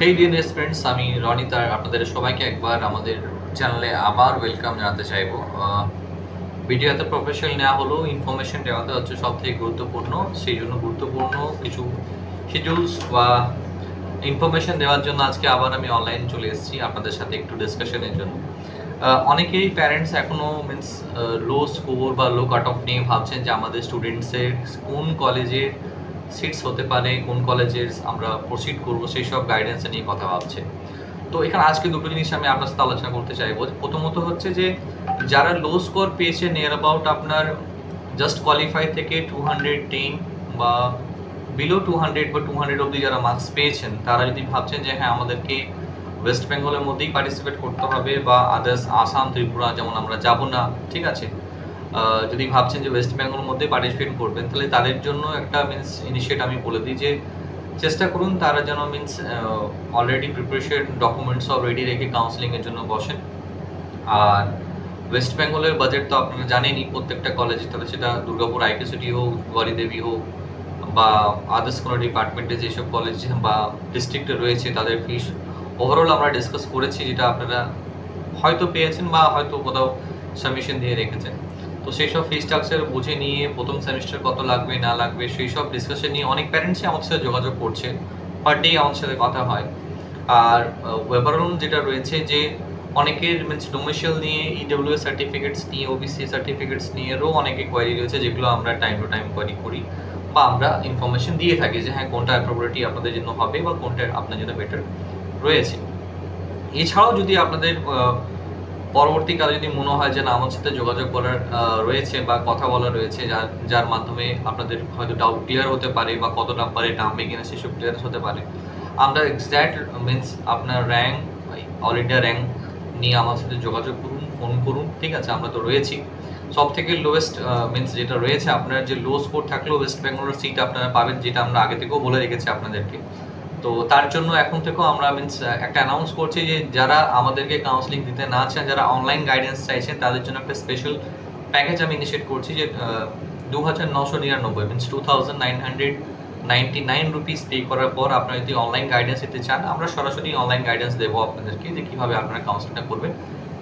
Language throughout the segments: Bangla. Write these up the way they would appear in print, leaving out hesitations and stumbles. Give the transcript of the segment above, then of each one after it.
হেই ডিয়ার ফ্রেন্ডস, আমি রনিত আর আপনাদের সবাইকে একবার আমাদের চ্যানেলে আবার ওয়েলকাম জানাতে চাইবো। ভিডিও এত প্রফেশনাল নেওয়া হলো, ইনফরমেশন দেওয়াতে হচ্ছে সব থেকে গুরুত্বপূর্ণ। সেই জন্য গুরুত্বপূর্ণ কিছু শিডিউলস বা ইনফরমেশন দেওয়ার জন্য আজকে আবার আমি অনলাইন চলে এসেছি আপনাদের সাথে একটু ডিসকাশনের জন্য। অনেকেই প্যারেন্টস এখনও লো স্কোর বা লো কাট অফ নিয়ে ভাবছেন যে আমাদের স্টুডেন্টসের কোন কলেজে সিটস হতে পারে, কোন কলেজের আমরা প্রসিড করবো, সেই সব গাইডেন্স নিয়ে কথা ভাবছে। তো এখানে আজকে দুটো জিনিস আমি আপনার সাথে আলোচনা করতে চাইবো। প্রথমত হচ্ছে যে যারা লো স্কোর পেয়েছে নিয়ার অ্যাবাউট আপনার জাস্ট কোয়ালিফাই থেকে 210 বা বিলো 200 বা 200 অবধি যারা মার্কস পেয়েছেন, তারা যদি ভাবছেন যে হ্যাঁ আমাদেরকে ওয়েস্ট বেঙ্গলের মধ্যেই পার্টিসিপেট করতে হবে বা আদার্স আসাম ত্রিপুরা যেমন আমরা যাব না, ঠিক আছে, যদি ভাবছেন যে ওয়েস্ট বেঙ্গলের মধ্যে পার্টিসিপেট করবেন, তাহলে তাদের জন্য একটা ইনিশিয়েট আমি বলে দিই যে চেষ্টা করুন তারা যেন অলরেডি প্রিপারেশন ডকুমেন্টস সব রেডি রেখে কাউন্সিলিংয়ের জন্য বসেন। আর ওয়েস্ট বেঙ্গলের বাজেট তো আপনারা জানেনই, প্রত্যেকটা কলেজে, তাহলে সেটা দুর্গাপুর আইকেসিটি হোক, গৌরীদেবী হোক বা আদার্স কোনো ডিপার্টমেন্টে যেসব কলেজ বা ডিস্ট্রিক্টে রয়েছে, তাদের ফিস ওভারঅল আমরা ডিসকাস করেছি, যেটা আপনারা হয়তো পেয়েছেন বা হয়তো কোথাও সাবমিশন দিয়ে রেখেছেন। তো সেই সব ফি স্ট্রাকচার বুঝে নিয়ে প্রথম সেমিস্টার কত লাগবে না লাগবে সেই সব ডিসকাশন নিয়ে অনেক প্যারেন্টসই আমাদের সাথে যোগাযোগ করছে, পার ডে আমাদের সাথে কথা হয়। আর ওভারঅল যেটা রয়েছে যে অনেকের ডোমেশিয়াল নিয়ে, ইডব্লিউএস সার্টিফিকেটস নিয়ে, ওবিসি সার্টিফিকেটস নিয়েও অনেকে কোয়ারি রয়েছে, যেগুলো আমরা টাইম টু টাইম কোয়ারি করি বা আমরা ইনফরমেশন দিয়ে থাকি যে হ্যাঁ কোনটা অ্যাপ্রোপ্রিয়েটলি আপনাদের জন্য হবে বা কোনটা আপনার জন্য বেটার রয়েছে। এছাড়াও যদি আপনাদের পরবর্তীকালে যদি মনে হয় যে না আমার সাথে যোগাযোগ করার রয়েছে বা কথা বলা রয়েছে, যার মাধ্যমে আপনাদের হয়তো ডাউট ক্লিয়ার হতে পারে বা কত নাম্বারে নামবে কিনা সেসব ক্লিয়ার হতে পারে, আমরা এক্স্যাক্ট আপনার র্যাঙ্ক, অল ইন্ডিয়া র্যাঙ্ক নিয়ে আমার সাথে যোগাযোগ করুন, ফোন করুন, ঠিক আছে। আমরা তো রয়েছি। সব থেকে লোয়েস্ট যেটা রয়েছে, আপনার যে লো স্কোর থাকলেও ওয়েস্ট বেঙ্গলের সিট আপনারা পাবেন, যেটা আমরা আগে থেকেও বলে রেখেছি আপনাদেরকে। তো তার জন্য এখন থেকেও আমরা একটা অ্যানাউন্স করছি যে যারা আমাদেরকে কাউন্সিলিং দিতে না চান, যারা অনলাইন গাইডেন্স চাইছেন, তাদের জন্য একটা স্পেশাল প্যাকেজ আমি ইনিশিয়েট করছি যে 2999 2999 রুপিস পে করার পর আপনারা যদি অনলাইন গাইডেন্স দিতে চান, আমরা সরাসরি অনলাইন গাইডেন্স দেবো আপনাদেরকে যে কীভাবে আপনারা কাউন্সিলিংটা করবেন।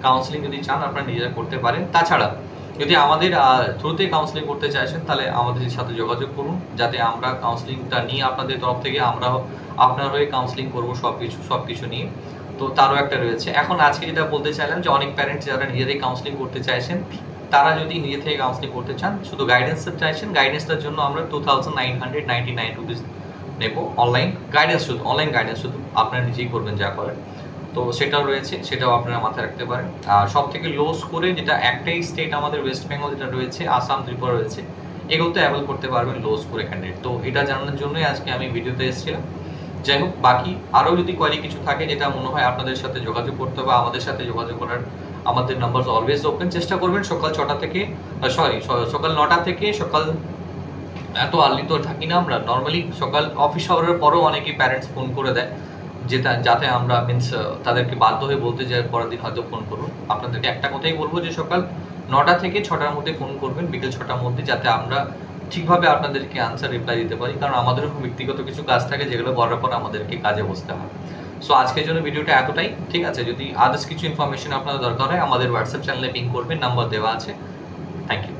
কাউন্সিলিং যদি চান আপনারা নিজেরা করতে পারেন। তাছাড়া যদি আমাদের থ্রুতেই কাউন্সিলিং করতে চাইছেন, তাহলে আমাদের সাথে যোগাযোগ করুন, যাতে আমরা কাউন্সিলিংটা নিয়ে আপনাদের তরফ থেকে আমরা আপনার হয়ে কাউন্সিলিং করবো সব কিছু নিয়ে। তো তারও একটা রয়েছে। এখন আজকে যেটা বলতে চাইলাম যে অনেক প্যারেন্টস যারা নিজেরাই কাউন্সিলিং করতে চাইছেন, তারা যদি নিজে থেকে কাউন্সিলিং করতে চান, শুধু গাইডেন্সটা চাইছেন, গাইডেন্সটার জন্য আমরা 2999 রুপিস নেব। অনলাইন গাইডেন্স শুধু আপনারা নিজেই করবেন যা করেন। তো সেটাও রয়েছে, সেটাও আপনারা মাথায় রাখতে পারেন। আর সব থেকে লো স্কোরে যেটা একটাই স্টেট আমাদের ওয়েস্ট বেঙ্গল যেটা রয়েছে, আসাম ত্রিপুরা রয়েছে, এগুলোতে অ্যাভেল করতে পারবেন লো স্কোরে ক্যান্ডিডেট। তো এটা জানানোর জন্যই আজকে আমি ভিডিওতে এসেছিলাম। যাই হোক, বাকি আরও যদি কোয়ারি কিছু থাকে যেটা মনে হয় আপনাদের সাথে যোগাযোগ করতে হবে, আমাদের সাথে যোগাযোগ করার আমাদের নাম্বার অলওয়েজ ওপেন। চেষ্টা করবেন সকাল 6টা থেকে সকাল 9টা থেকে সকাল, এত আর্লি তো থাকি না আমরা নর্মালি, সকাল অফিস আওয়ারের পরেও অনেকেই প্যারেন্টস ফোন করে দেয়, যাতে আমরা তাদেরকে বাধ্য হয়ে বলতে যে পরের দিন হয়তো ফোন করুন। আপনাদেরকে একটা কথাই বলবো যে সকাল 9টা থেকে 6টার মধ্যে ফোন করবেন, বিকেল 6টার মধ্যে, যাতে আমরা ঠিকভাবে আপনাদেরকে আনসার রিপ্লাই দিতে পারি। কারণ আমাদেরও ব্যক্তিগত কিছু কাজ থাকে যেগুলো করার পর আমাদেরকে কাজে বসতে হয়। সো আজকের জন্য ভিডিওটা এতটাই, ঠিক আছে। যদি আদার্স কিছু ইনফরমেশন আপনাদের দরকার হয়, আমাদের হোয়াটসঅ্যাপ চ্যানেলে পিং করবেন, নাম্বার দেওয়া আছে। Thank you.